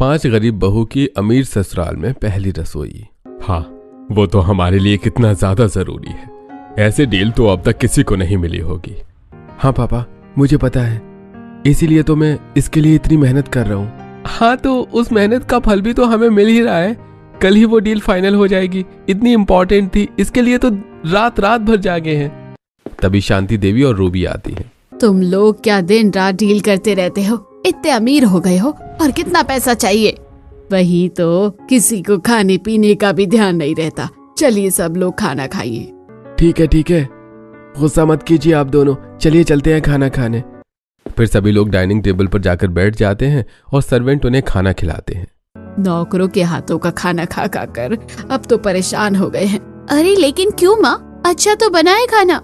5 गरीब बहू की अमीर ससुराल में पहली रसोई। हाँ, वो तो हमारे लिए कितना ज्यादा जरूरी है। ऐसे डील तो अब तक किसी को नहीं मिली होगी। हाँ पापा, मुझे पता है, इसीलिए तो मैं इसके लिए इतनी मेहनत कर रहा हूँ। हाँ, तो उस मेहनत का फल भी तो हमें मिल ही रहा है। कल ही वो डील फाइनल हो जाएगी। इतनी इंपॉर्टेंट थी, इसके लिए तो रात रात भर जागे हैं। तभी शांति देवी और रूबी आती हैं। तुम लोग क्या दिन रात डील करते रहते हो? इतने अमीर हो गए हो और कितना पैसा चाहिए? वही तो, किसी को खाने पीने का भी ध्यान नहीं रहता। चलिए सब लोग खाना खाइए। ठीक है, गुस्सा मत कीजिए आप दोनों, चलिए चलते हैं खाना खाने। फिर सभी लोग डाइनिंग टेबल पर जाकर बैठ जाते हैं और सर्वेंट उन्हें खाना खिलाते हैं। नौकरों के हाथों का खाना खा खा कर अब तो परेशान हो गए हैं। अरे लेकिन क्यों माँ? अच्छा तो बना है खाना।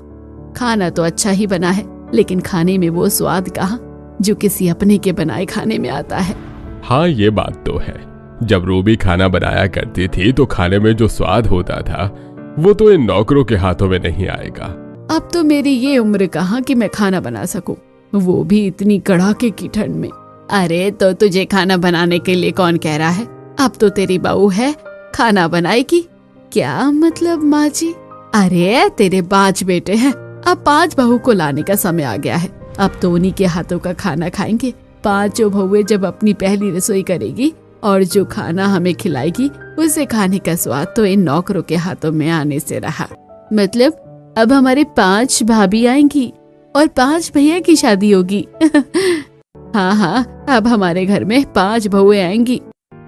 खाना तो अच्छा ही बना है, लेकिन खाने में वो स्वाद कहाँ जो किसी अपने के बनाए खाने में आता है। हाँ, ये बात तो है। जब रूबी खाना बनाया करती थी तो खाने में जो स्वाद होता था वो तो इन नौकरों के हाथों में नहीं आएगा। अब तो मेरी ये उम्र कहाँ कि मैं खाना बना सकूं, वो भी इतनी कड़ाके की ठंड में। अरे तो तुझे खाना बनाने के लिए कौन कह रहा है? अब तो तेरी बहू है, खाना बनाएगी। क्या मतलब माँ जी? अरे तेरे 5 बेटे हैं, अब 5 बहू को लाने का समय आ गया है। अब तो उन्हीं के हाथों का खाना खाएंगे। 5 बहुएं जब अपनी पहली रसोई करेगी और जो खाना हमें खिलाएगी, उसे खाने का स्वाद तो इन नौकरों के हाथों में आने से रहा। मतलब अब हमारे 5 भाभी आएंगी और 5 भैया की शादी होगी। हाँ, अब हमारे घर में 5 बहुएं आएंगी।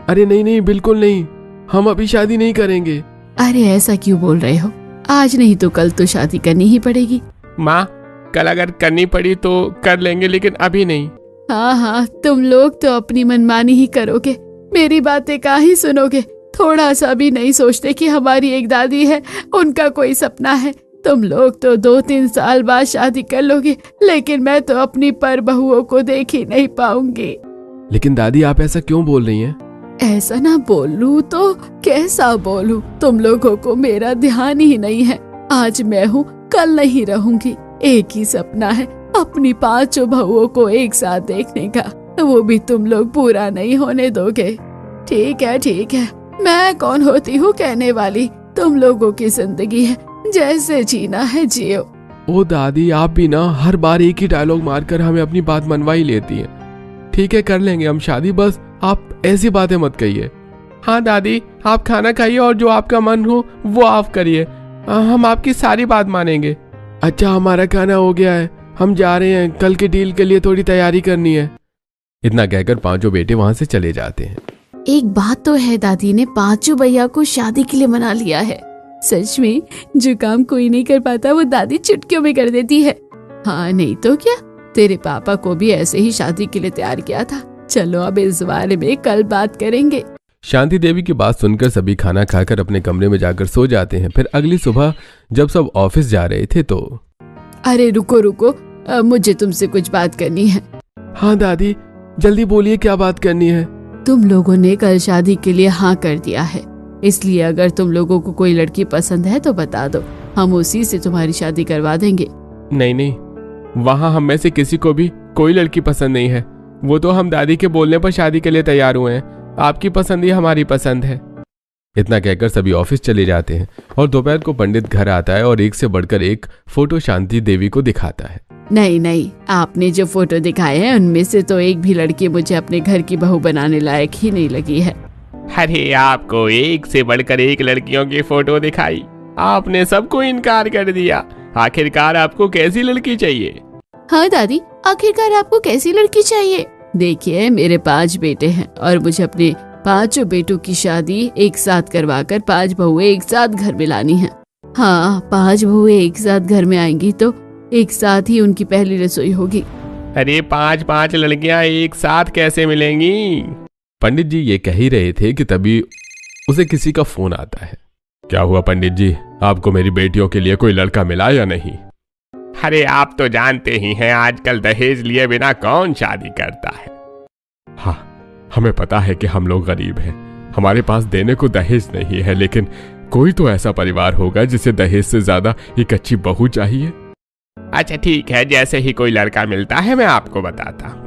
अरे नहीं, बिल्कुल नहीं, हम अभी शादी नहीं करेंगे। अरे ऐसा क्यों बोल रहे हो? आज नहीं तो कल तो शादी करनी ही पड़ेगी। माँ, कल अगर करनी पड़ी तो कर लेंगे, लेकिन अभी नहीं। हाँ, तुम लोग तो अपनी मनमानी ही करोगे, मेरी बातें काहे सुनोगे? थोड़ा सा भी नहीं सोचते कि हमारी एक दादी है, उनका कोई सपना है। तुम लोग तो 2-3 साल बाद शादी कर लोगे, लेकिन मैं तो अपनी पर बहुओं को देख ही नहीं पाऊंगी। लेकिन दादी, आप ऐसा क्यों बोल रही हैं? ऐसा ना बोलूं तो कैसा बोलूं? तुम लोगों को मेरा ध्यान ही नहीं है। आज मैं हूँ, कल नहीं रहूंगी। एक ही सपना है, अपनी 5 बहुओं को एक साथ देखने का, वो भी तुम लोग पूरा नहीं होने दोगे। ठीक है, मैं कौन होती हूँ कहने वाली? तुम लोगों की जिंदगी है, जैसे जीना है जियो। ओ दादी, आप भी ना हर बार एक ही डायलॉग मारकर हमें अपनी बात मनवा ही लेती हैं। ठीक है, कर लेंगे हम शादी, बस आप ऐसी बातें मत कहिए। हाँ दादी, आप खाना खाइए और जो आपका मन हो वो आप करिए, हम आपकी सारी बात मानेंगे। अच्छा, हमारा खाना हो गया है, हम जा रहे हैं, कल के डील के लिए थोड़ी तैयारी करनी है। इतना कहकर 5 बेटे वहां से चले जाते हैं। एक बात तो है, दादी ने 5 भैया को शादी के लिए मना लिया है। सच में जो काम कोई नहीं कर पाता वो दादी चुटकियों में कर देती है। हाँ, नहीं तो क्या, तेरे पापा को भी ऐसे ही शादी के लिए तैयार किया था। चलो अब इस बारे में कल बात करेंगे। शांति देवी की बात सुनकर सभी खाना खाकर अपने कमरे में जाकर सो जाते हैं। फिर अगली सुबह जब सब ऑफिस जा रहे थे तो अरे रुको, मुझे तुमसे कुछ बात करनी है। हाँ दादी, जल्दी बोलिए, क्या बात करनी है? तुम लोगों ने कल शादी के लिए हाँ कर दिया है, इसलिए अगर तुम लोगों को कोई लड़की पसंद है तो बता दो, हम उसी से तुम्हारी शादी करवा देंगे। नहीं, वहाँ हम में से किसी को भी कोई लड़की पसंद नहीं है। वो तो हम दादी के बोलने पर शादी के लिए तैयार हुए हैं। आपकी पसंद ही हमारी पसंद है। इतना कहकर सभी ऑफिस चले जाते हैं और दोपहर को पंडित घर आता है और एक से बढ़कर एक फोटो शांति देवी को दिखाता है। नहीं, आपने जो फोटो दिखाए हैं उनमें से तो एक भी लड़की मुझे अपने घर की बहू बनाने लायक ही नहीं लगी है। अरे आपको एक से बढ़कर एक लड़कियों की फोटो दिखाई, आपने सबको इनकार कर दिया। आखिरकार आपको कैसी लड़की चाहिए? हाँ दादी, आखिरकार आपको कैसी लड़की चाहिए? देखिए, मेरे 5 बेटे हैं और मुझे अपने 5 बेटों की शादी एक साथ करवाकर 5 बहुएं एक साथ घर में लानी है। हाँ, 5 बहुएं एक साथ घर में आएंगी तो एक साथ ही उनकी पहली रसोई होगी। अरे 5 लड़कियां एक साथ कैसे मिलेंगी? पंडित जी ये कह ही रहे थे कि तभी उसे किसी का फोन आता है। क्या हुआ पंडित जी, आपको मेरी बेटियों के लिए कोई लड़का मिला या नहीं? अरे आप तो जानते ही हैं, आजकल दहेज लिए बिना कौन शादी करता है। हाँ, हमें पता है कि हम लोग गरीब हैं, हमारे पास देने को दहेज नहीं है, लेकिन कोई तो ऐसा परिवार होगा जिसे दहेज से ज्यादा एक अच्छी बहू चाहिए। अच्छा ठीक है, जैसे ही कोई लड़का मिलता है मैं आपको बताता हूँ।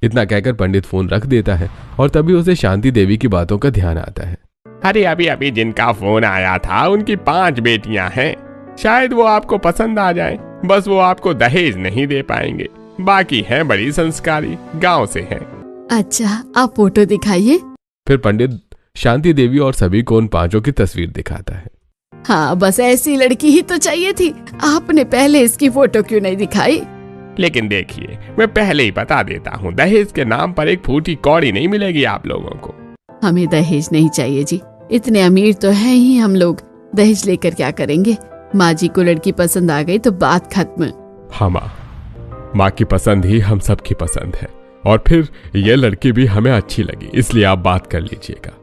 इतना कहकर पंडित फोन रख देता है और तभी उसे शांति देवी की बातों का ध्यान आता है। अरे अभी अभी जिनका फोन आया था उनकी 5 बेटियां हैं, शायद वो आपको पसंद आ जाए, बस वो आपको दहेज नहीं दे पाएंगे, बाकी हैं बड़ी संस्कारी, गांव से हैं। अच्छा, आप फोटो दिखाइए। फिर पंडित शांति देवी और सभी को उन 5 की तस्वीर दिखाता है। हाँ, बस ऐसी लड़की ही तो चाहिए थी, आपने पहले इसकी फोटो क्यों नहीं दिखाई? लेकिन देखिए, मैं पहले ही बता देता हूँ, दहेज के नाम पर एक फूटी कौड़ी नहीं मिलेगी आप लोगों को। हमें दहेज नहीं चाहिए जी, इतने अमीर तो हैं ही हम लोग, दहेज लेकर क्या करेंगे? माँ जी को लड़की पसंद आ गई तो बात खत्म। हाँ माँ की पसंद ही हम सबकी पसंद है, और फिर ये लड़की भी हमें अच्छी लगी, इसलिए आप बात कर लीजिएगा।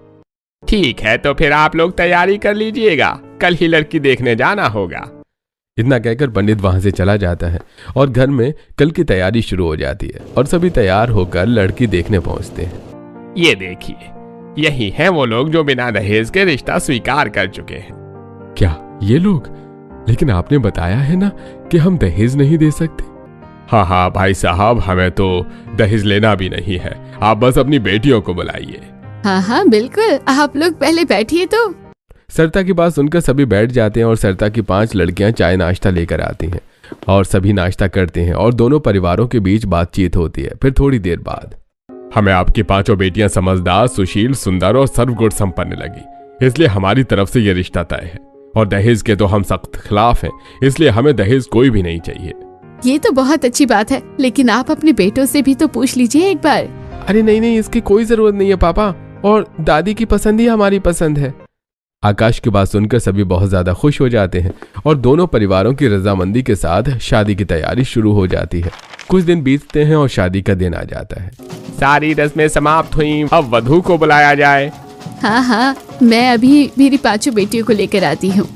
ठीक है, तो फिर आप लोग तैयारी कर लीजिएगा, कल ही लड़की देखने जाना होगा। इतना कहकर पंडित वहां से चला जाता है और घर में कल की तैयारी शुरू हो जाती है और सभी तैयार होकर लड़की देखने पहुंचते हैं। ये देखिए, यही हैं वो लोग जो बिना दहेज के रिश्ता स्वीकार कर चुके हैं। क्या ये लोग? लेकिन आपने बताया है ना कि हम दहेज नहीं दे सकते। हाँ भाई साहब, हमें तो दहेज लेना भी नहीं है, आप बस अपनी बेटियों को बुलाइए। हाँ बिल्कुल, आप लोग पहले बैठिए। तो सरिता की बात सुनकर सभी बैठ जाते हैं और सरिता की 5 लड़कियां चाय नाश्ता लेकर आती हैं और सभी नाश्ता करते हैं और दोनों परिवारों के बीच बातचीत होती है। फिर थोड़ी देर बाद, हमें आपकी 5 बेटियां समझदार, सुशील, सुंदर और सर्वगुण संपन्न लगी, इसलिए हमारी तरफ से यह रिश्ता तय है, और दहेज के तो हम सख्त खिलाफ हैं, इसलिए हमें दहेज कोई भी नहीं चाहिए। ये तो बहुत अच्छी बात है, लेकिन आप अपने बेटों से भी तो पूछ लीजिए एक बार। अरे नहीं, इसकी कोई जरूरत नहीं है पापा, और दादी की पसंद ही हमारी पसंद है। आकाश की बात सुनकर सभी बहुत ज्यादा खुश हो जाते हैं और दोनों परिवारों की रजामंदी के साथ शादी की तैयारी शुरू हो जाती है। कुछ दिन बीतते हैं और शादी का दिन आ जाता है। सारी रस्में समाप्त हुई, अब वधू को बुलाया जाए। हाँ, मैं अभी मेरी 5 बेटियों को लेकर आती हूँ।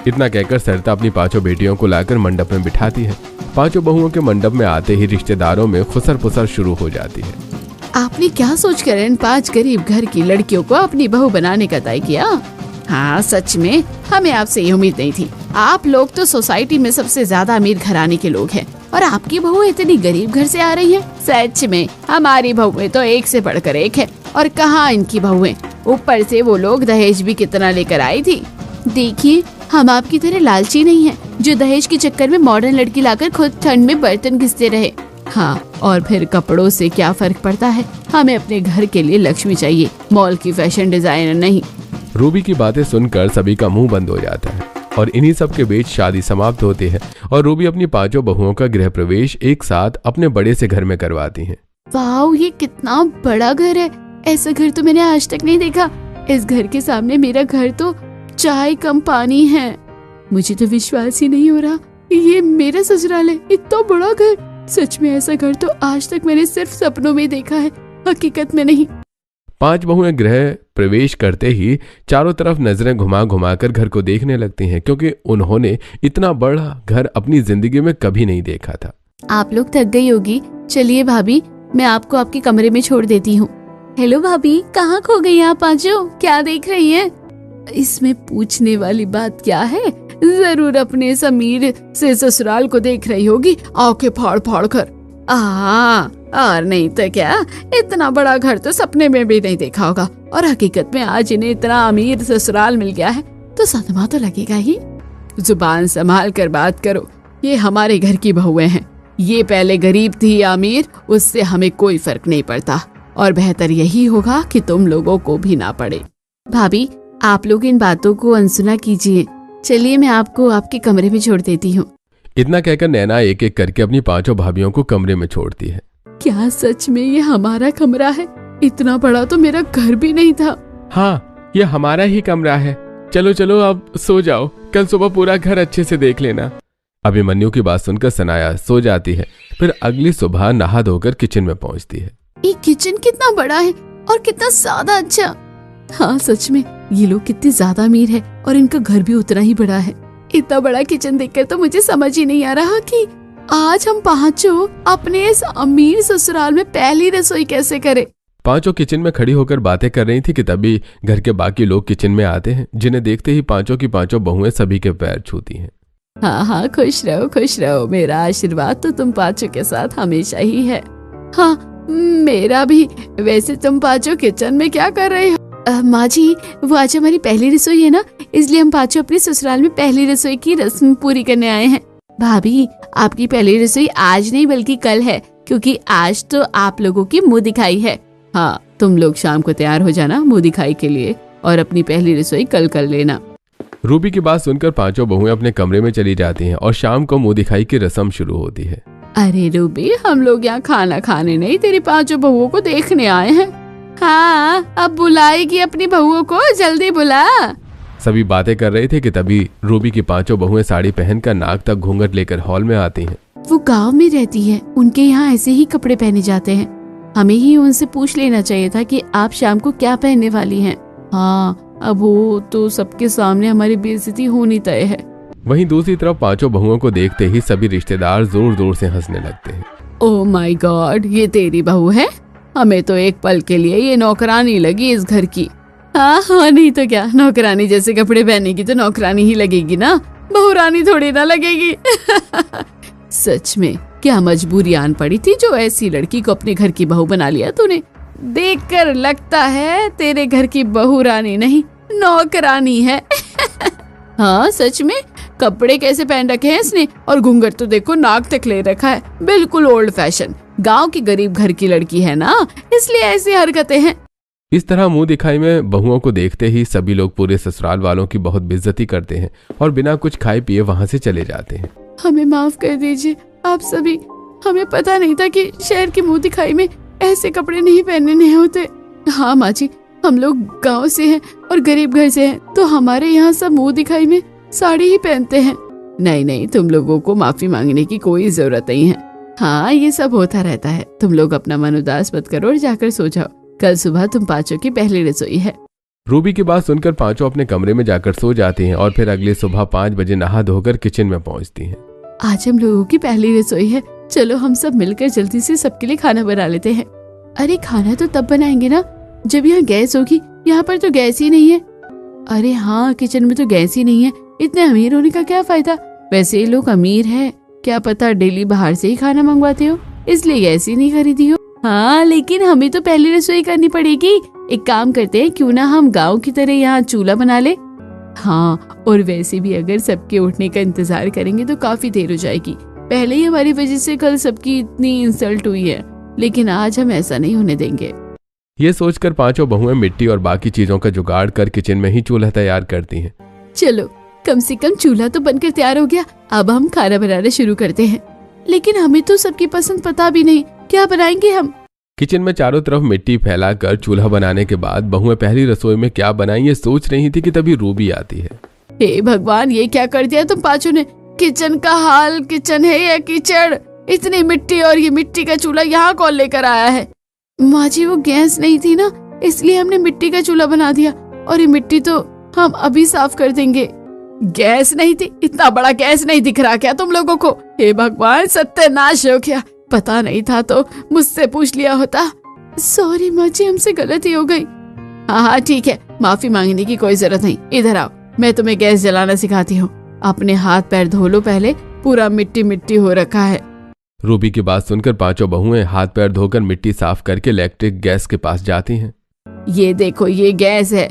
इतना कहकर सरिता अपनी 5 बेटियों को लाकर मंडप में बिठाती है। 5 बहुओं के मंडप में आते ही रिश्तेदारों में खुसर पुसर शुरू हो जाती है। आपने क्या सोचकर इन 5 गरीब घर की लड़कियों को अपनी बहू बनाने का तय किया? हाँ, सच में हमें आपसे ये उम्मीद नहीं थी। आप लोग तो सोसाइटी में सबसे ज्यादा अमीर घराने के लोग हैं, और आपकी बहू इतनी गरीब घर से आ रही है। सच में हमारी बहुएं तो एक से बढ़कर एक है, और कहाँ इनकी बहुएं, ऊपर से वो लोग दहेज भी कितना लेकर आई थी। देखिए, हम आपकी तरह लालची नहीं है जो दहेज के चक्कर में मॉडर्न लड़की लाकर खुद ठंड में बर्तन घिसते रहे। हाँ, और फिर कपड़ों से क्या फर्क पड़ता है, हमें अपने घर के लिए लक्ष्मी चाहिए, मॉल की फैशन डिजाइनर नहीं। रूबी की बातें सुनकर सभी का मुंह बंद हो जाता है और इन्हीं सब के बीच शादी समाप्त होती है और रूबी अपनी 5 बहुओं का गृह प्रवेश एक साथ अपने बड़े से घर में करवाती हैं। वाओ, ये कितना बड़ा घर है, ऐसा घर तो मैंने आज तक नहीं देखा। इस घर के सामने मेरा घर तो चाय कम पानी है। मुझे तो विश्वास ही नहीं हो रहा, ये मेरा ससुराल है, इतना बड़ा घर। सच में ऐसा घर तो आज तक मैंने सिर्फ सपनों में देखा है, हकीकत में नहीं। 5 बहुएं गृह प्रवेश करते ही चारों तरफ नजरें घुमा घुमा कर घर को देखने लगती हैं, क्योंकि उन्होंने इतना बड़ा घर अपनी जिंदगी में कभी नहीं देखा था। आप लोग थक गई होगी, चलिए भाभी, मैं आपको आपके कमरे में छोड़ देती हूँ। हेलो भाभी, कहाँ खो गई आप 5? क्या देख रही हैं? इसमें पूछने वाली बात क्या है, जरूर अपने समीर से ससुराल को देख रही होगी आंखें फाड़ फाड़ कर। और नहीं तो क्या, इतना बड़ा घर तो सपने में भी नहीं देखा होगा, और हकीकत में आज इन्हें इतना अमीर ससुराल मिल गया है तो सदमा तो लगेगा ही। जुबान संभाल कर बात करो, ये हमारे घर की बहुएं हैं। ये पहले गरीब थी या अमीर, उससे हमें कोई फर्क नहीं पड़ता, और बेहतर यही होगा कि तुम लोगों को भी ना पड़े। भाभी, आप लोग इन बातों को अनसुना कीजिए, चलिए मैं आपको आपके कमरे में छोड़ देती हूँ। इतना कहकर नैना एक एक करके अपनी 5 भाभियों को कमरे में छोड़ती है। क्या सच में ये हमारा कमरा है? इतना बड़ा तो मेरा घर भी नहीं था। हाँ, ये हमारा ही कमरा है। चलो चलो अब सो जाओ, कल सुबह पूरा घर अच्छे से देख लेना। अभिमन्यु की बात सुनकर सनाया सो जाती है। फिर अगली सुबह नहा धोकर किचन में पहुंचती है। ये किचन कितना बड़ा है और कितना ज्यादा अच्छा। हाँ, सच में ये लोग कितने ज्यादा अमीर है और इनका घर भी उतना ही बड़ा है। इतना बड़ा किचन देखकर तो मुझे समझ ही नहीं आ रहा कि आज हम 5 अपने इस अमीर ससुराल में पहली रसोई कैसे करें। 5 किचन में खड़ी होकर बातें कर रही थी कि तभी घर के बाकी लोग किचन में आते हैं, जिन्हें देखते ही 5 की 5 बहुएं सभी के पैर छूती हैं। हाँ, खुश रहो खुश रहो, मेरा आशीर्वाद तो तुम 5 के साथ हमेशा ही है। हाँ, मेरा भी। वैसे तुम पाँचों किचन में क्या कर रहे हो? माँ जी, वो आज हमारी पहली रसोई है ना, इसलिए हम पाँचों अपने ससुराल में पहली रसोई की रस्म पूरी करने आए हैं। भाभी, आपकी पहली रसोई आज नहीं बल्कि कल है, क्योंकि आज तो आप लोगों की मुंह दिखाई है। हाँ, तुम लोग शाम को तैयार हो जाना मुंह दिखाई के लिए, और अपनी पहली रसोई कल कर लेना। रूबी की बात सुनकर पांचों बहुएं अपने कमरे में चली जाती हैं और शाम को मुंह दिखाई की रस्म शुरू होती है। अरे रूबी, हम लोग यहाँ खाना खाने नहीं, तेरी पांचों बहुओं को देखने आए हैं। हाँ, अब बुलाएगी अपनी बहुओं को, जल्दी बुला। सभी बातें कर रहे थे कि तभी रूबी की पांचों बहुएं साड़ी पहनकर नाक तक घूंघट लेकर हॉल में आती हैं। वो गांव में रहती है, उनके यहाँ ऐसे ही कपड़े पहने जाते हैं। हमें ही उनसे पूछ लेना चाहिए था कि आप शाम को क्या पहनने वाली हैं। हाँ, अब वो तो सबके सामने हमारी बेइज्जती होनी तय है। वहीं दूसरी तरफ पांचों बहुओं को देखते ही सभी रिश्तेदार जोर जोर से हंसने लगते हैं। ओह माय गॉड, ये तेरी बहू है? हमें तो एक पल के लिए ये नौकरानी लगी इस घर की। हाँ, नहीं तो क्या, नौकरानी जैसे कपड़े पहनेगी तो नौकरानी ही लगेगी ना, बहुरानी थोड़ी ना लगेगी। सच में क्या मजबूरी आन पड़ी थी जो ऐसी लड़की को अपने घर की बहू बना लिया तूने। देखकर लगता है तेरे घर की बहू रानी नहीं, नौकरानी है। हाँ सच में, कपड़े कैसे पहन रखे हैं इसने, और घूंघट तो देखो नाक तक ले रखा है, बिल्कुल ओल्ड फैशन। गांव की गरीब घर की लड़की है ना, इसलिए ऐसी हरकतें हैं। इस तरह मुंह दिखाई में बहुओं को देखते ही सभी लोग पूरे ससुराल वालों की बहुत बेइज्जती करते हैं और बिना कुछ खाए पिए वहां से चले जाते हैं। हमें माफ कर दीजिए आप सभी, हमें पता नहीं था कि शहर की मुंह दिखाई में ऐसे कपड़े नहीं पहनने नहीं होते। हाँ माँ जी, हम लोग गांव से हैं और गरीब घर से हैं, तो हमारे यहाँ सब मुंह दिखाई में साड़ी ही पहनते हैं। नहीं नहीं, तुम लोगों को माफी मांगने की कोई जरूरत नहीं है। हाँ, ये सब होता रहता है। तुम लोग अपना मन उदास मत करो और जाकर सो जाओ, कल सुबह तुम पांचों की पहली रसोई है। रूबी की बात सुनकर पांचों अपने कमरे में जाकर सो जाती हैं और फिर अगले सुबह 5 बजे नहा धोकर किचन में पहुंचती हैं। आज हम लोगों की पहली रसोई है, चलो हम सब मिलकर जल्दी से सबके लिए खाना बना लेते हैं। अरे खाना तो तब बनाएंगे ना जब यहाँ गैस होगी, यहाँ पर तो गैस ही नहीं है। अरे हाँ, किचन में तो गैस ही नहीं है, इतने अमीर होने का क्या फायदा। वैसे ये लोग अमीर है, क्या पता डेली बाहर से ही खाना मंगवाते हो, इसलिए गैस ही नहीं खरीदी हो। हाँ, लेकिन हमें तो पहली रसोई करनी पड़ेगी। एक काम करते हैं, क्यों ना हम गांव की तरह यहाँ चूल्हा बना ले। हाँ, और वैसे भी अगर सबके उठने का इंतजार करेंगे तो काफी देर हो जाएगी। पहले ही हमारी वजह से कल सबकी इतनी इंसल्ट हुई है, लेकिन आज हम ऐसा नहीं होने देंगे। ये सोचकर पांचों बहुएं मिट्टी और बाकी चीजों का जुगाड़ कर किचन में ही चूल्हा तैयार करती हैं। चलो, कम से कम चूल्हा तो बनकर तैयार हो गया, अब हम खाना बनाना शुरू करते हैं। लेकिन हमें तो सबकी पसंद पता भी नहीं, क्या बनाएंगे हम। किचन में चारों तरफ मिट्टी फैलाकर चूल्हा बनाने के बाद बहुएं पहली रसोई में क्या बनाएं ये सोच रही थी कि तभी रूबी आती है। हे भगवान, ये क्या कर दिया तुम पांचों ने। किचन का हाल किचन है या कीचड़, इतनी मिट्टी, और ये मिट्टी का चूल्हा यहाँ कौन लेकर आया है। माँ जी, वो गैस नहीं थी ना, इसलिए हमने मिट्टी का चूल्हा बना दिया, और ये मिट्टी तो हम अभी साफ कर देंगे। गैस नहीं थी? इतना बड़ा गैस नहीं दिख रहा क्या तुम लोगों को? हे भगवान, सत्यानाश हो गया, पता नहीं था तो मुझसे पूछ लिया होता। सॉरी माँ जी, हमसे गलती हो गई। हाँ ठीक है, माफी मांगने की कोई जरूरत नहीं। इधर आओ, मैं तुम्हें गैस जलाना सिखाती हूँ। अपने हाथ पैर धो लो पहले, पूरा मिट्टी मिट्टी हो रखा है। रूबी की बात सुनकर पांचों बहुएं हाथ पैर धोकर मिट्टी साफ करके इलेक्ट्रिक गैस के पास जाती हैं। ये देखो, ये गैस है।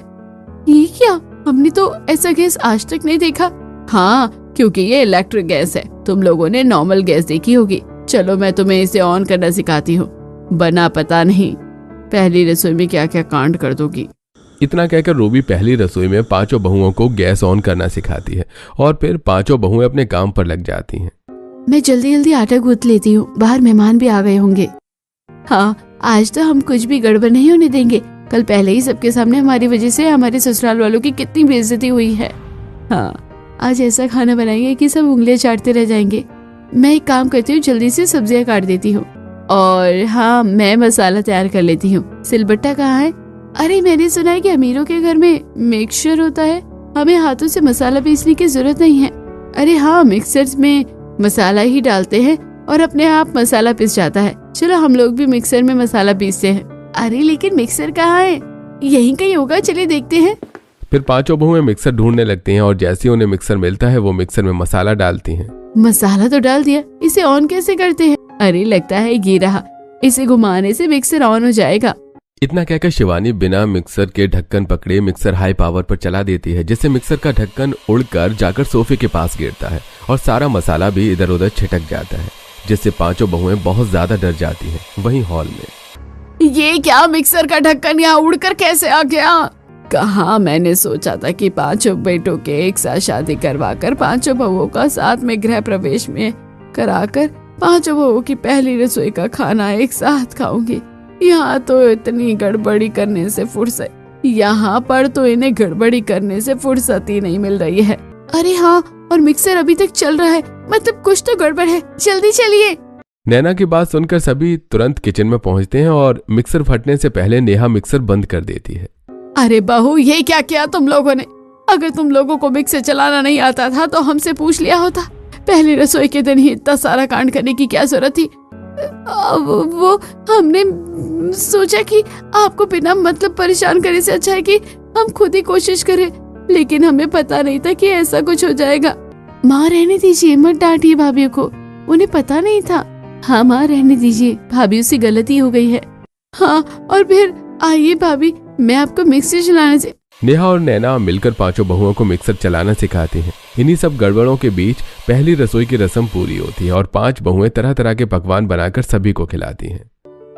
ये क्या? हमने तो ऐसा गैस आज तक नहीं देखा। हाँ, क्योंकि ये इलेक्ट्रिक गैस है, तुम लोगों ने नॉर्मल गैस देखी होगी। चलो मैं तुम्हें इसे ऑन करना सिखाती हूँ, बना पता नहीं पहली रसोई में क्या क्या कांड कर दोगी। इतना कहकर रूबी पहली रसोई में पांचों बहुओं को गैस ऑन करना सिखाती है और फिर पांचों बहुएं अपने काम पर लग जाती हैं। मैं जल्दी जल्दी आटा गूंथ लेती हूँ, बाहर मेहमान भी आ गए होंगे। हाँ, आज तो हम कुछ भी गड़बड़ नहीं होने देंगे। कल पहले ही सबके सामने हमारी वजह से हमारे ससुराल वालों की कितनी बेइज्जती हुई है। हाँ, आज ऐसा खाना बनाएंगे कि सब उंगलियां चाटते रह जाएंगे। मैं एक काम करती हूँ, जल्दी से सब्जियां काट देती हूँ, और हाँ, मैं मसाला तैयार कर लेती हूँ। सिलबट्टा कहाँ है? अरे मैंने सुना है कि अमीरों के घर में मिक्सचर होता है, हमें हाथों से मसाला पीसने की जरूरत नहीं है। अरे हाँ, मिक्सर में मसाला ही डालते हैं और अपने आप मसाला पिस जाता है। चलो हम लोग भी मिक्सर में मसाला पीसते हैं। अरे लेकिन मिक्सर कहाँ है? यहीं कहीं होगा, चलिए देखते हैं। फिर पांचों बहुएं मिक्सर ढूंढने लगती हैं और जैसे ही उन्हें मिक्सर मिलता है वो मिक्सर में मसाला डालती हैं। मसाला तो डाल दिया, इसे ऑन कैसे करते हैं? अरे लगता है ये रहा, इसे घुमाने से मिक्सर ऑन हो जाएगा। इतना कहकर शिवानी बिना मिक्सर के ढक्कन पकड़े मिक्सर हाई पावर पर चला देती है, जिससे मिक्सर का ढक्कन उड़कर जाकर सोफे के पास गिरता है और सारा मसाला भी इधर उधर छिटक जाता है, जिससे पांचों बहुएं बहुत ज्यादा डर जाती हैं। वहीं हॉल में ये क्या, मिक्सर का ढक्कन यहाँ उड़कर कैसे आ गया? कहाँ मैंने सोचा था कि पांचों बेटों के एक साथ शादी करवाकर पांचों बहुओं का साथ में गृह प्रवेश में कराकर पांचों बहुओं की पहली रसोई का खाना एक साथ खाऊंगी। यहाँ तो इतनी गड़बड़ी करने से फुर्सत, यहाँ पर तो इन्हें गड़बड़ी करने से फुर्सत ही नहीं मिल रही है। अरे हाँ, और मिक्सर अभी तक चल रहा है, मतलब कुछ तो गड़बड़ है, जल्दी चलिए। नैना की बात सुनकर सभी तुरंत किचन में पहुंचते हैं और मिक्सर फटने से पहले नेहा मिक्सर बंद कर देती है। अरे बहू, ये क्या किया तुम लोगों ने? अगर तुम लोगों को मिक्सर चलाना नहीं आता था तो हमसे पूछ लिया होता। पहली रसोई के दिन ही इतना सारा कांड करने की क्या जरूरत थी? वो हमने सोचा कि आपको बिना मतलब परेशान करने से अच्छा है कि हम खुद ही कोशिश करें, लेकिन हमें पता नहीं था कि ऐसा कुछ हो जाएगा। माँ रहने दीजिए, मत डांटिए भाभी को, उन्हें पता नहीं था। हाँ माँ रहने दीजिए, भाभी से गलती हो गई है। हाँ, और फिर आइए भाभी, मैं आपको मिक्सर चलाने से। नेहा और नैना मिलकर पांचों बहुओं को मिक्सर चलाना सिखाती हैं। इन्हीं सब गड़बड़ों के बीच पहली रसोई की रस्म पूरी होती है और 5 बहुएं तरह तरह के पकवान बनाकर सभी को खिलाती हैं।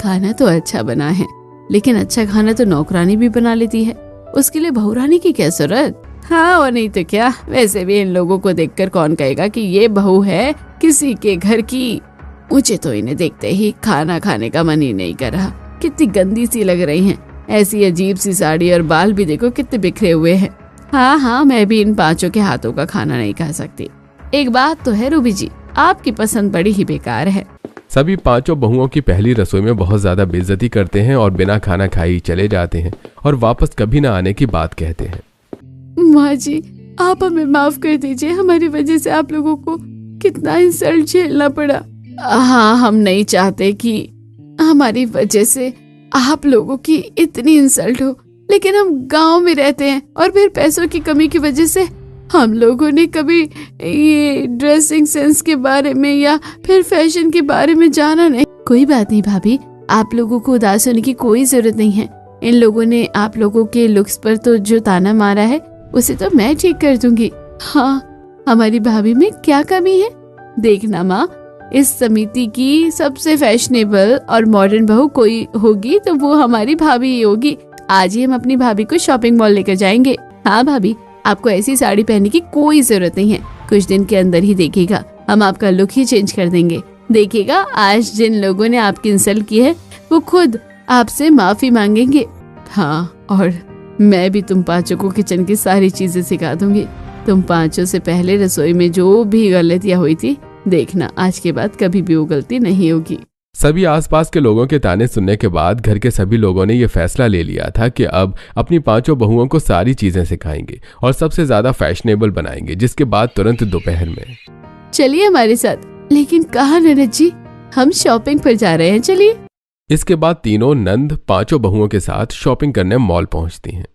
खाना तो अच्छा बना है, लेकिन अच्छा खाना तो नौकरानी भी बना लेती है, उसके लिए बहुरानी की क्या जरूरत? हाँ, और नहीं तो क्या। वैसे भी इन लोगों को देखकर कौन कहेगा कि ये बहू है किसी के घर की। मुझे तो इन्हें देखते ही खाना खाने का मन ही नहीं कर रहा। कितनी गंदी सी लग रही हैं, ऐसी अजीब सी साड़ी, और बाल भी देखो कितने बिखरे हुए हैं। हाँ, मैं भी इन 5 के हाथों का खाना नहीं खा सकती। एक बात तो है रूबी जी, आपकी पसंद बड़ी ही बेकार है। सभी 5 बहुओं की पहली रसोई में बहुत ज्यादा बेइज्जती करते हैं और बिना खाना खाए चले जाते हैं और वापस कभी न आने की बात कहते हैं। माँ जी, आप हमें माफ कर दीजिए, हमारी वजह से आप लोगों को कितना इंसल्ट झेलना पड़ा। हाँ, हम नहीं चाहते कि हमारी वजह से आप लोगों की इतनी इंसल्ट हो, लेकिन हम गांव में रहते हैं और फिर पैसों की कमी की वजह से हम लोगों ने कभी ये ड्रेसिंग सेंस के बारे में या फिर फैशन के बारे में जाना नहीं। कोई बात नहीं भाभी, आप लोगों को उदास होने की कोई जरूरत नहीं है। इन लोगों ने आप लोगों के लुक्स पर तो जो ताना मारा है उसे तो मैं ठीक कर दूंगी। हाँ, हमारी भाभी में क्या कमी है? देखना माँ, इस समिति की सबसे फैशनेबल और मॉडर्न बहू कोई होगी तो वो हमारी भाभी ही होगी। आज ही हम अपनी भाभी को शॉपिंग मॉल लेकर जाएंगे। हाँ भाभी, आपको ऐसी साड़ी पहनने की कोई जरूरत नहीं है, कुछ दिन के अंदर ही देखिएगा हम आपका लुक ही चेंज कर देंगे। देखिएगा आज जिन लोगों ने आपकी इंसल्ट की है वो खुद आपसे माफी मांगेंगे। हाँ, और मैं भी तुम 5 को किचन की सारी चीजें सिखा दूंगी। तुम 5 से पहले रसोई में जो भी गलतियां हुई थी, देखना आज के बाद कभी भी वो गलती नहीं होगी। सभी आसपास के लोगों के ताने सुनने के बाद घर के सभी लोगों ने ये फैसला ले लिया था कि अब अपनी 5 बहुओं को सारी चीजें सिखाएंगे और सबसे ज्यादा फैशनेबल बनाएंगे, जिसके बाद तुरंत दोपहर में चलिए हमारे साथ। लेकिन कहाँ ननद जी, हम शॉपिंग पर जा रहे हैं, चलिए। इसके बाद तीनों नंद 5 बहुओं के साथ शॉपिंग करने मॉल पहुंचती हैं।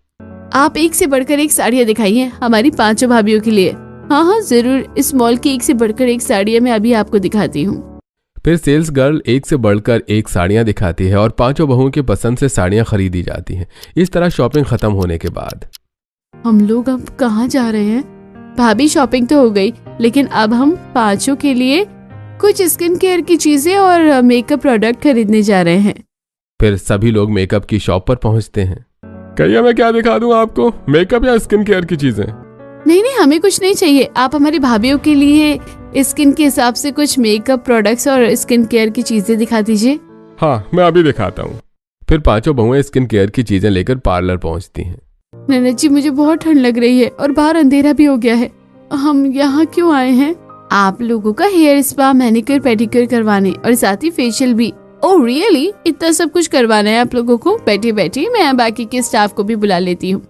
आप एक से बढ़कर एक साड़ियाँ दिखाइए हमारी 5 भाभीियों के लिए। हाँ, जरूर। इस मॉल की एक से बढ़कर एक साड़ियाँ मैं अभी आपको दिखाती हूँ। फिर सेल्स गर्ल एक से बढ़कर एक साड़ियाँ दिखाती है और 5 बहुओं की पसंद से साड़ियाँ खरीदी जाती हैं। इस तरह शॉपिंग खत्म होने के बाद हम लोग अब कहाँ जा रहे हैं? भाभी, शॉपिंग तो हो गई, लेकिन अब हम 5 के लिए कुछ स्किन केयर की चीजें और मेकअप प्रोडक्ट खरीदने जा रहे हैं। फिर सभी लोग मेकअप की शॉप पर पहुंचते हैं। कहिए, मैं क्या दिखा दूं आपको, मेकअप या स्किन केयर की चीजें? नहीं, हमें कुछ नहीं चाहिए। आप हमारी भाभीियों के लिए स्किन के हिसाब से कुछ मेकअप प्रोडक्ट्स और स्किन केयर की चीजें दिखा दीजिए। हाँ, मैं अभी दिखाता हूँ। फिर 5 बहुएं स्किन केयर की चीजें लेकर पार्लर पहुंचती हैं। ननद जी, मुझे बहुत ठंड लग रही है और बाहर अंधेरा भी हो गया है। हम यहाँ क्यों आए हैं? आप लोगों का हेयर स्पा, मैनिक्योर, पेडिक्योर करवाने और साथ ही फेशियल भी। Oh really? इतना सब कुछ करवाना है आप लोगों को? बैठिए बैठिए, मैं बाकी के स्टाफ को भी बुला लेती हूँ।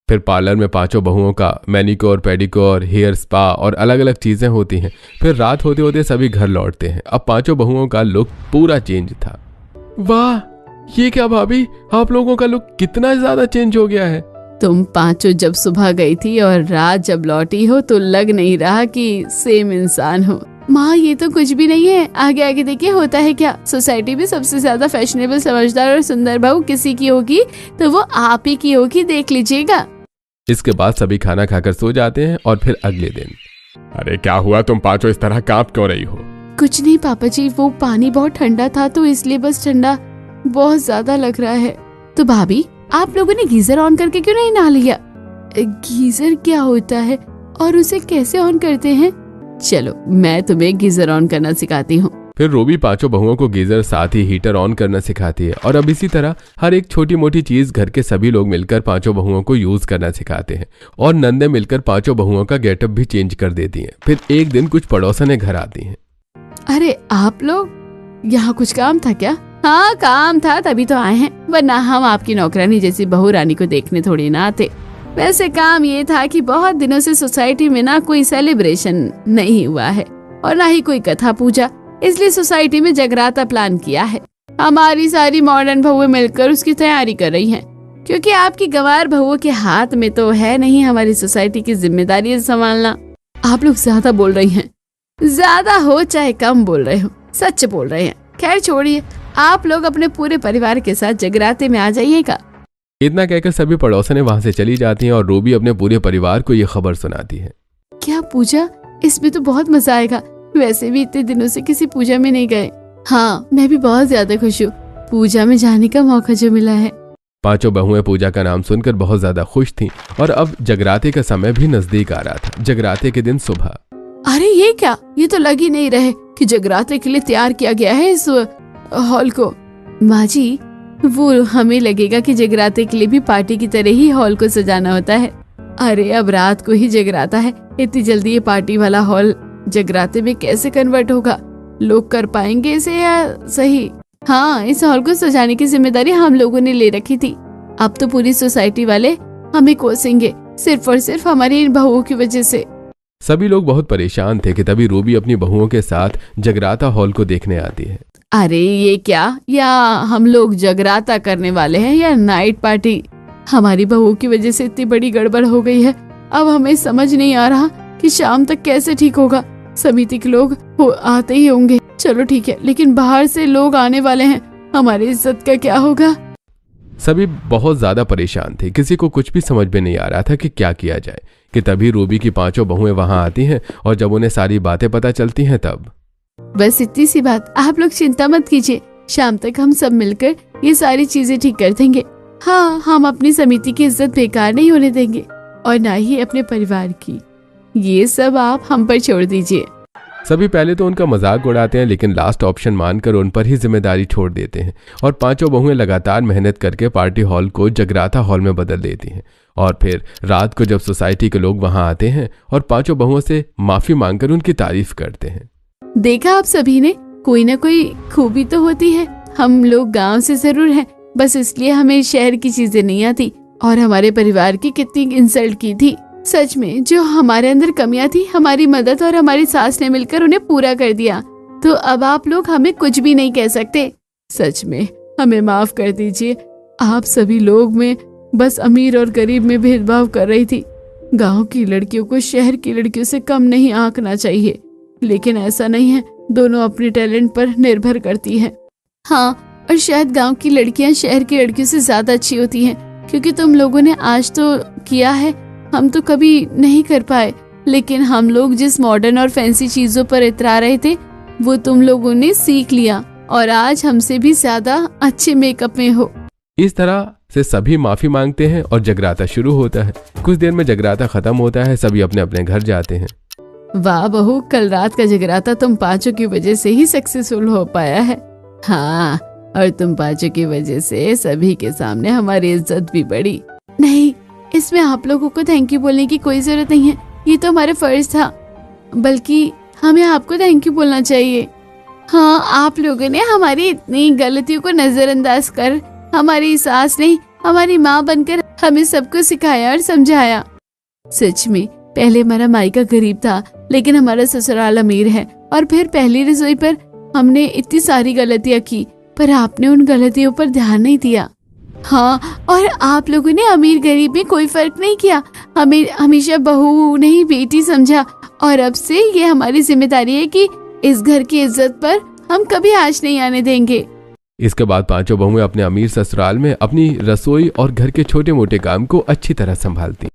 फिर पार्लर में 5 बहुओं का मैनिक्योर, पेडिक्योर, हेयर स्पा और अलग अलग चीजें होती हैं। फिर रात होते होते सभी घर लौटते हैं। अब 5 बहुओं का लुक पूरा चेंज था। वाह, ये क्या भाभी, आप लोगों का लुक कितना ज्यादा चेंज हो गया है। तुम 5 जब सुबह गई थी और रात जब लौटी हो तो लग नहीं रहा कि सेम इंसान हो। माँ ये तो कुछ भी नहीं है, आगे आगे देखिए होता है क्या। सोसाइटी में सबसे ज्यादा फैशनेबल, समझदार और सुंदर बहू किसी की होगी तो वो आप ही की होगी, देख लीजिएगा। इसके बाद सभी खाना खाकर सो जाते हैं और फिर अगले दिन। अरे क्या हुआ, तुम पांचों इस तरह कांप क्यों रही हो? कुछ नहीं पापा जी, वो पानी बहुत ठंडा था तो इसलिए बस ठंडा बहुत ज्यादा लग रहा है। तो भाभी आप लोगों ने गीजर ऑन करके क्यों नहीं नहा लिया? गीजर क्या होता है और उसे कैसे ऑन करते हैं? चलो मैं तुम्हें गीजर ऑन करना सिखाती हूँ। फिर रूबी पांचों बहुओं को गीजर साथ ही हीटर ऑन करना सिखाती है और अब इसी तरह हर एक छोटी मोटी चीज घर के सभी लोग मिलकर पांचों बहुओं को यूज करना सिखाते हैं और नंदे मिलकर पांचों बहुओं का गेटअप भी चेंज कर देती हैं। फिर एक दिन कुछ पड़ोसने घर आती हैं। अरे आप लोग, यहाँ कुछ काम था क्या? हाँ काम था तभी तो आए हैं, वरना हम आपकी नौकरानी जैसी बहू रानी को देखने थोड़ी ना आते। वैसे काम ये था कि बहुत दिनों से सोसाइटी में ना कोई सेलिब्रेशन नहीं हुआ है और ना ही कोई कथा पूजा, इसलिए सोसाइटी में जगराता प्लान किया है। हमारी सारी मॉडर्न बहुएं मिलकर उसकी तैयारी कर रही हैं, क्योंकि आपकी गंवार बहुओं के हाथ में तो है नहीं हमारी सोसाइटी की जिम्मेदारी संभालना। आप लोग ज्यादा बोल रही हैं, ज्यादा हो चाहे कम बोल रहे हो, सच बोल रहे हैं। खैर छोड़िए, आप लोग अपने पूरे परिवार के साथ जगराते में आ जाइएगा। इतना कहकर सभी पड़ोसने वहां से चली जाती हैं और रूबी अपने पूरे परिवार को ये खबर सुनाती है। क्या पूजा? इसमें तो बहुत मजा आएगा, वैसे भी इतने दिनों से किसी पूजा में नहीं गए। हाँ मैं भी बहुत ज्यादा खुश हूँ पूजा में जाने का मौका जो मिला है। पांचों बहुएं पूजा का नाम सुनकर बहुत ज्यादा खुश थीं और अब जगराते का समय भी नजदीक आ रहा था। जगराते के दिन सुबह। अरे ये क्या, ये तो लग ही नहीं रहे कि जगराते के लिए तैयार किया गया है इस हॉल को। माँ जी वो हमें लगेगा कि जगराते के लिए भी पार्टी की तरह ही हॉल को सजाना होता है। अरे अब रात को ही जगराता है, इतनी जल्दी ये पार्टी वाला हॉल जगराते में कैसे कन्वर्ट होगा? लोग कर पाएंगे इसे या सही? हाँ इस हॉल को सजाने की जिम्मेदारी हम लोगों ने ले रखी थी। अब तो पूरी सोसाइटी वाले हमें कोसेंगे सिर्फ और सिर्फ हमारी इन बहुओं की वजह से। सभी लोग बहुत परेशान थे कि तभी रूबी अपनी बहुओं के साथ जगराता हॉल को देखने आती है। अरे ये क्या, या हम लोग जगराता करने वाले हैं या नाइट पार्टी? हमारी बहुओं की वजह से इतनी बड़ी गड़बड़ हो गई है, अब हमें समझ नहीं आ रहा कि शाम तक कैसे ठीक होगा। समिति के लोग आते ही होंगे, चलो ठीक है, लेकिन बाहर से लोग आने वाले हैं, हमारी इज्जत का क्या होगा? सभी बहुत ज्यादा परेशान थे, किसी को कुछ भी समझ में नहीं आ रहा था कि क्या किया जाए कि तभी रूबी की पांचों बहुएं वहां आती हैं और जब उन्हें सारी बातें पता चलती हैं तब। बस इतनी सी बात, आप लोग चिंता मत कीजिए, शाम तक हम सब मिलकर ये सारी चीजें ठीक कर देंगे। हाँ हम अपनी समिति की इज्जत बेकार नहीं होने देंगे और ना ही अपने परिवार की, ये सब आप हम पर छोड़ दीजिए। सभी पहले तो उनका मजाक उड़ाते हैं लेकिन लास्ट ऑप्शन मानकर उन पर ही जिम्मेदारी छोड़ देते हैं और पांचों बहुएं लगातार मेहनत करके पार्टी हॉल को जगराता हॉल में बदल देती हैं। और फिर रात को जब सोसाइटी के लोग वहां आते हैं और पांचों बहुओं से माफी मांगकर उनकी तारीफ करते हैं। देखा आप सभी ने, कोई ना कोई खूबी तो होती है। हम लोग गांव से जरूर हैं, बस इसलिए हमें शहर की चीजें नहीं आती और हमारे परिवार की कितनी इंसल्ट की थी। सच में जो हमारे अंदर कमियां थी, हमारी मदद और हमारी सास ने मिलकर उन्हें पूरा कर दिया। तो अब आप लोग हमें कुछ भी नहीं कह सकते। सच में हमें माफ कर दीजिए। आप सभी लोग में बस अमीर और गरीब में भेदभाव कर रही थी। गांव की लड़कियों को शहर की लड़कियों से कम नहीं आंकना चाहिए, लेकिन ऐसा नहीं है, दोनों अपने टैलेंट पर निर्भर करती हैं। हाँ और शायद गांव की लड़कियां शहर की लड़कियों से ज्यादा अच्छी होती हैं, क्योंकि तुम लोगों ने आज तो किया है, हम तो कभी नहीं कर पाए। लेकिन हम लोग जिस मॉडर्न और फैंसी चीजों पर इतरा रहे थे वो तुम लोगों ने सीख लिया और आज हमसे भी ज्यादा अच्छे मेकअप में हो। इस तरह से सभी माफी मांगते हैं और जगराता शुरू होता है। कुछ देर में जगराता खत्म होता है, सभी अपने अपने घर जाते हैं। वाह बहू, कल रात का जगराता तुम पांचों की वजह से ही सक्सेसफुल हो पाया है। हाँ और तुम पांचों की वजह से सभी के सामने हमारी इज्जत भी बढ़ी। नहीं, इसमें आप लोगों को थैंक यू बोलने की कोई जरूरत नहीं है, ये तो हमारा फर्ज था, बल्कि हमें आपको थैंक यू बोलना चाहिए। हाँ आप लोगों ने हमारी इतनी गलतियों को नजरअंदाज कर हमारी सास नहीं हमारी माँ बनकर हमें सबको सिखाया और समझाया। सच में पहले हमारा मायका गरीब था, लेकिन हमारा ससुराल अमीर है। और फिर पहली रसोई पर हमने इतनी सारी गलतियाँ की, पर आपने उन गलतियों पर ध्यान नहीं दिया। हाँ और आप लोगों ने अमीर गरीब में कोई फर्क नहीं किया, हमें हमेशा बहू नहीं बेटी समझा और अब से ये हमारी जिम्मेदारी है कि इस घर की इज्जत पर हम कभी आँच नहीं आने देंगे। इसके बाद पांचों बहुएं अपने अमीर ससुराल में अपनी रसोई और घर के छोटे मोटे काम को अच्छी तरह संभालती।